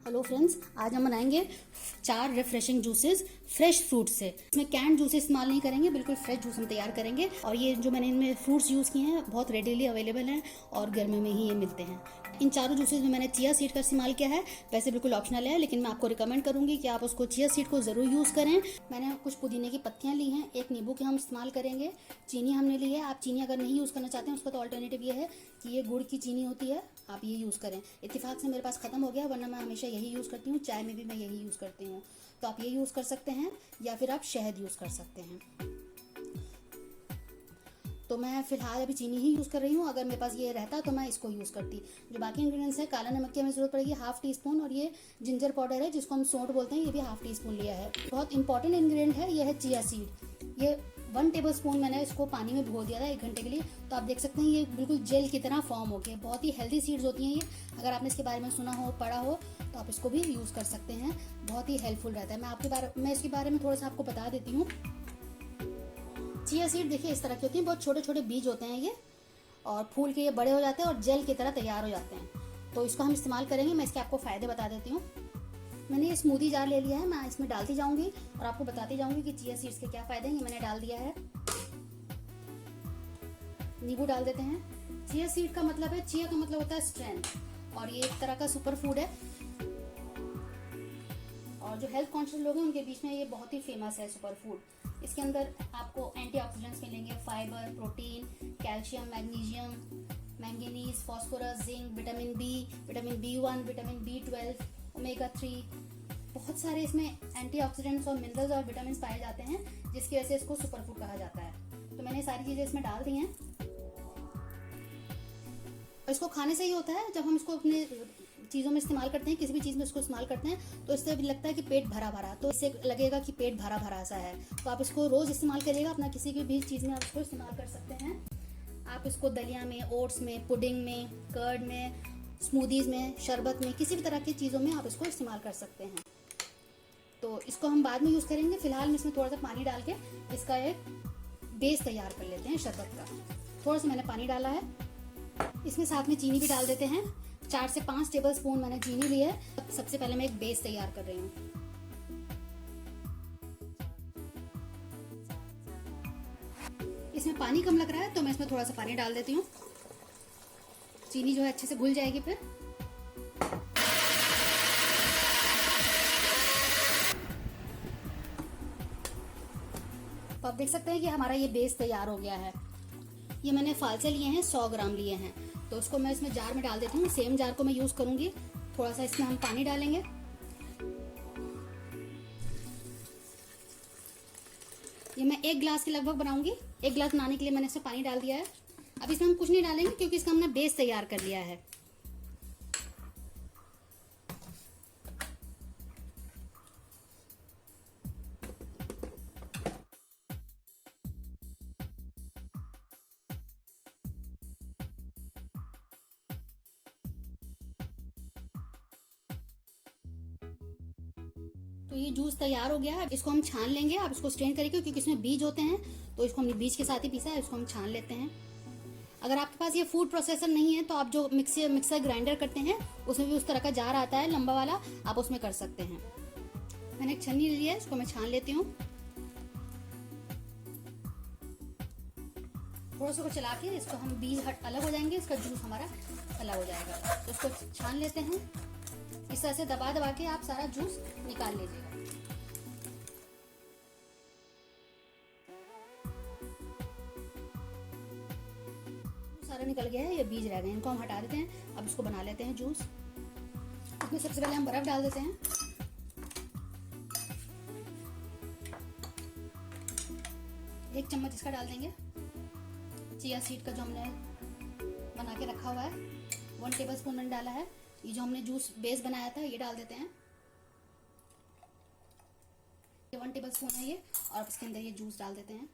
Hello friends, आज हम बनाएंगे 4 रिफ्रेशिंग जूसेस फ्रेश फ्रूट से। इसमें कैंड जूस इस्तेमाल नहीं करेंगे, बिल्कुल फ्रेश जूस हम तैयार करेंगे। और ये जो मैंने इनमें फ्रूट्स यूज़ किए हैं बहुत रेडीली अवेलेबल हैं और गर्मियों में ही ये मिलते हैं। इन चारों जूसेस में मैंने चिया सीड का इस्तेमाल किया है। वैसे बिल्कुल ऑप्शनल है, लेकिन मैं आपको रिकमेंड करूंगी कि आप उसको चिया सीड को ज़रूर यूज़ करें। मैंने कुछ पुदीने की पत्तियाँ ली हैं, एक नींबू के हम इस्तेमाल करेंगे, चीनी हमने ली है। आप चीनी अगर नहीं यूज़ करना चाहते हैं उसका तो ऑल्टरनेटिव ये है कि ये गुड़ की चीनी होती है, आप ये यूज़ करें। इत्तेफाक से मेरे पास ख़त्म हो गया, वरना मैं हमेशा यही यूज़ करती हूँ। चाय में भी मैं यही यूज़ करती हूँ, तो आप ये यूज़ कर सकते हैं या फिर आप शहद यूज़ कर सकते हैं। तो मैं फ़िलहाल अभी चीनी ही यूज़ कर रही हूँ। अगर मेरे पास ये रहता तो मैं इसको यूज़ करती। जो बाकी इंग्रेडिएंट्स है, काला नमक की हमें ज़रूरत पड़ेगी हाफ़ टी स्पून, और ये जिंजर पाउडर है जिसको हम सौंठ बोलते हैं, ये भी हाफ़ टी स्पून लिया है। बहुत इंपॉर्टेंट इंग्रेडिएंट है, ये है चिया सीड। ये 1 टेबल स्पून मैंने इसको पानी में भिगो दिया था 1 घंटे के लिए। तो आप देख सकते हैं ये बिल्कुल जेल की तरह फॉर्म हो गया। बहुत ही हेल्दी सीड्स होती हैं ये। अगर आपने इसके बारे में सुना हो, पढ़ा हो, तो आप इसको भी यूज़ कर सकते हैं। बहुत ही हेल्पफुल रहता है। मैं इसके बारे में थोड़ा सा आपको बता देती हूँ। चिया सीड देखिए इस तरह की होती हैं, बहुत छोटे छोटे बीज होते हैं ये, और फूल के ये बड़े हो जाते हैं और जेल की तरह तैयार हो जाते हैं। तो इसको हम इस्तेमाल करेंगे। मैं इसके आपको फ़ायदे बता देती हूँ। मैंने ये स्मूदी जार ले लिया है, मैं इसमें डालती जाऊंगी और आपको बताती जाऊंगी कि चिया सीड्स के क्या फ़ायदे हैं। ये मैंने डाल दिया है। नींबू डाल देते हैं। चिया सीड का मतलब है, चिया का मतलब होता है स्ट्रेंथ, और ये एक तरह का सुपर फूड है। और जो हेल्थ कॉन्शियस लोग हैं उनके बीच में ये बहुत ही फेमस है सुपर फूड। इसके अंदर आपको एंटीऑक्सीडेंट्स मिलेंगे, fibre, protein, calcium, magnesium, manganese, phosphorus, zinc, vitamin B, vitamin B1, vitamin B12, omega 3। बहुत सारे इसमें एंटीऑक्सीडेंट्स और मिनरल्स और विटामिन पाए जाते हैं, जिसकी वजह से इसको सुपर फूड कहा जाता है। तो मैंने सारी चीज़ें इसमें डाल दी हैं। और इसको खाने से ही होता है, जब हम इसको अपने चीज़ों में इस्तेमाल करते हैं, किसी भी चीज़ में इसको इस्तेमाल करते हैं, तो इससे भी लगता है कि पेट भरा भरा, तो इससे लगेगा कि पेट भरा भरा सा है। तो आप इसको रोज़ इस्तेमाल करिएगा, अपना किसी भी चीज़ में आप इसको इस्तेमाल कर सकते हैं। आप इसको दलिया में, ओट्स में, पुडिंग में, कर्ड में, स्मूदीज़ में, शरबत में, किसी भी तरह की चीज़ों में आप इसको इस्तेमाल कर सकते हैं। तो इसको हम बाद में यूज़ करेंगे। फिलहाल में इसमें थोड़ा सा पानी डाल के इसका एक बेस तैयार कर लेते हैं शरबत का। थोड़ा सा मैंने पानी डाला है, इसमें साथ में चीनी भी डाल देते हैं। 4 से 5 टेबल स्पून मैंने चीनी ली है। सबसे पहले मैं एक बेस तैयार कर रही हूँ। इसमें पानी कम लग रहा है, तो मैं इसमें थोड़ा सा पानी डाल देती हूँ। चीनी जो है अच्छे से घुल जाएगी फिर। तो आप देख सकते हैं कि हमारा ये बेस तैयार हो गया है। ये मैंने फालसे लिए हैं, 100 ग्राम लिए हैं। तो उसको मैं इसमें जार में डाल देती हूँ। सेम जार को मैं यूज़ करूँगी। थोड़ा सा इसमें हम पानी डालेंगे। ये मैं 1 गिलास के लगभग बनाऊंगी। 1 गिलास बनाने के लिए मैंने इसमें पानी डाल दिया है। अब इसमें हम कुछ नहीं डालेंगे, क्योंकि इसका हमने बेस तैयार कर लिया है। तो ये जूस तैयार हो गया है। इसको हम छान लेंगे। आप इसको स्ट्रेन करेंगे, क्योंकि इसमें बीज होते हैं, तो इसको हमने बीज के साथ ही पीसा है। इसको हम छान लेते हैं। अगर आपके पास ये फूड प्रोसेसर नहीं है, तो आप जो मिक्सर ग्राइंडर करते हैं, उसमें भी उस तरह का जार आता है लंबा वाला, आप उसमें कर सकते हैं। मैंने एक छन्नी ली है, इसको मैं छान लेती हूँ। थोड़ा सा को चला के इसको हम बीज अलग हो जाएंगे, इसका जूस हमारा अलग हो जाएगा। तो इसको छान लेते हैं। इस तरह से दबा दबा के आप सारा जूस निकाल लीजिएगा। सारा निकल गया है, ये बीज रह गए, इनको हम हटा देते हैं। अब इसको बना लेते हैं जूस। इसमें सबसे पहले हम बर्फ डाल देते हैं। एक चम्मच इसका डाल देंगे। चिया सीड का जो हमने बना के रखा हुआ है, 1 टेबल स्पून मैंने डाला है। ये जो हमने जूस बेस बनाया था, ये डाल देते हैं। ये 1 टेबल स्पून है ये, और इसके अंदर ये जूस डाल देते हैं।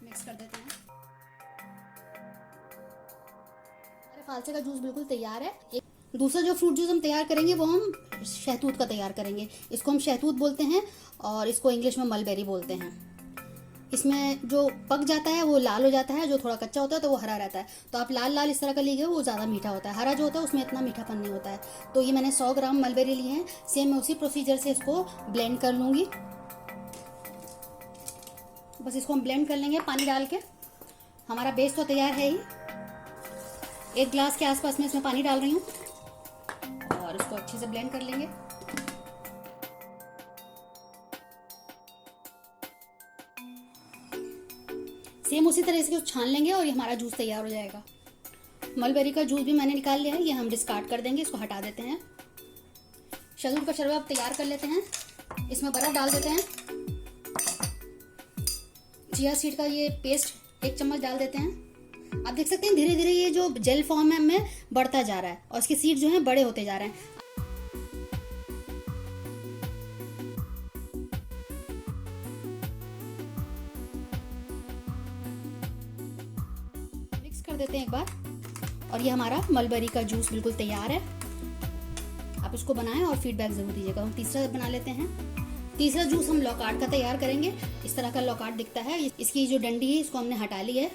मिक्स कर देते हैं। हमारे फालसे का जूस बिल्कुल तैयार है। दूसरा जो फ्रूट जूस हम तैयार करेंगे वो हम शहतूत का तैयार करेंगे। इसको हम शहतूत बोलते हैं, और इसको इंग्लिश में मलबेरी बोलते हैं। इसमें जो पक जाता है वो लाल हो जाता है, जो थोड़ा कच्चा होता है तो वो हरा रहता है। तो आप लाल लाल इस तरह का लीजिए, वो ज़्यादा मीठा होता है। हरा जो होता है उसमें इतना मीठापन नहीं होता है। तो ये मैंने 100 ग्राम मलबेरी लिए हैं। सेम मैं उसी प्रोसीजर से इसको ब्लेंड कर लूँगी। बस इसको हम ब्लेंड कर लेंगे पानी डाल के। हमारा बेस तो तैयार है ही। 1 गिलास के आसपास मैं इसमें पानी डाल रही हूँ और इसको अच्छे से ब्लेंड कर लेंगे। सेम उसी तरह से छान लेंगे और ये हमारा जूस तैयार हो जाएगा। मलबेरी का जूस भी मैंने निकाल लिया है, ये हम डिस्कार्ड कर देंगे, इसको हटा देते हैं। शहतूत का शरबत तैयार कर लेते हैं। इसमें बर्फ डाल देते हैं। चिया सीड का ये पेस्ट 1 चम्मच डाल देते हैं। आप देख सकते हैं धीरे धीरे ये जो जेल फॉर्म है में बढ़ता जा रहा है और इसके सीड जो है बड़े होते जा रहे हैं। मिक्स कर देते हैं एक बार और ये हमारा मलबेरी का जूस बिल्कुल तैयार है। आप इसको बनाएं और फीडबैक जरूर दीजिएगा। हम तीसरा बना लेते हैं। तीसरा जूस हम लौकार्ड का तैयार करेंगे। इस तरह का लौकार्ड दिखता है। इसकी जो डंडी है इसको हमने हटा ली है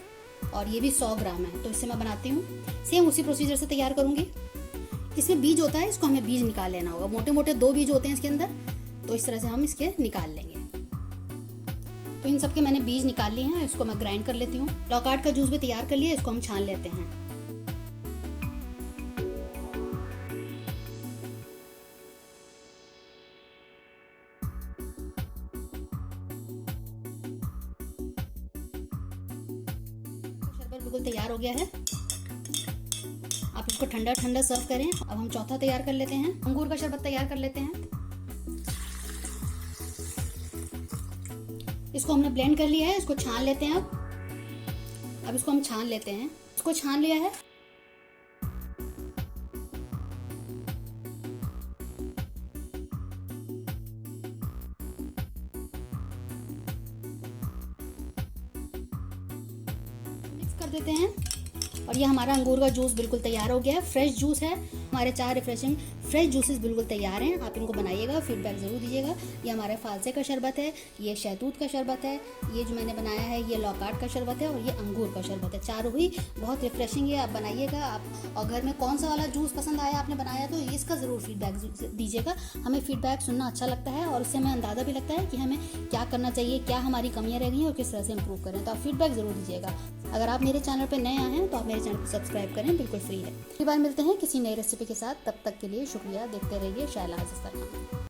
और ये भी 100 ग्राम है। तो इससे मैं बनाती हूँ। सेम उसी प्रोसीजर से तैयार करूंगी। इसमें बीज होता है, इसको हमें बीज निकाल लेना होगा। मोटे मोटे 2 बीज होते हैं इसके अंदर, तो इस तरह से हम इसके निकाल लेंगे। तो इन सबके मैंने बीज निकाल लिए हैं। इसको मैं ग्राइंड कर लेती हूँ। लौकार्ड का जूस भी तैयार कर लिया, इसको हम छान लेते हैं। बिल्कुल तैयार हो गया है। आप इसको ठंडा ठंडा सर्व करें। अब हम चौथा तैयार कर लेते हैं। अंगूर का शरबत तैयार कर लेते हैं। इसको हमने ब्लेंड कर लिया है, इसको छान लेते हैं। अब इसको हम छान लेते हैं। इसको छान लिया है। मिक्स कर देते हैं और ये हमारा अंगूर का जूस बिल्कुल तैयार हो गया है। फ्रेश जूस है। हमारे 4 रिफ्रेशिंग फ्रेश जूसेस बिल्कुल तैयार हैं। आप इनको बनाइएगा, फीडबैक ज़रूर दीजिएगा। ये हमारे फालसे का शरबत है, ये शहतूत का शरबत है, ये जो मैंने बनाया है ये लौकार्ड का शरबत है और ये अंगूर का शरबत है। चारों ही बहुत रिफ्रेशिंग है। आप बनाइएगा। आप और घर में कौन सा वाला जूस पसंद आया आपने बनाया तो इसका ज़रूर फीडबैक दीजिएगा। हमें फीडबैक सुनना अच्छा लगता है और उससे हमें अंदाज़ा भी लगता है कि हमें क्या करना चाहिए, क्या हमारी कमियाँ रह गई हैं और किस तरह से इम्प्रूव करें। तो आप फीडबैक ज़रूर दीजिएगा। अगर आप मेरे चैनल पर नए आए हैं तो आप मेरे चैनल को सब्सक्राइब करें, बिल्कुल फ्री है। अगली बार मिलते हैं किसी नई रेसिपी के साथ। तब तक के लिए शुक्रिया। देखते रहिए शैला दस्तरखान।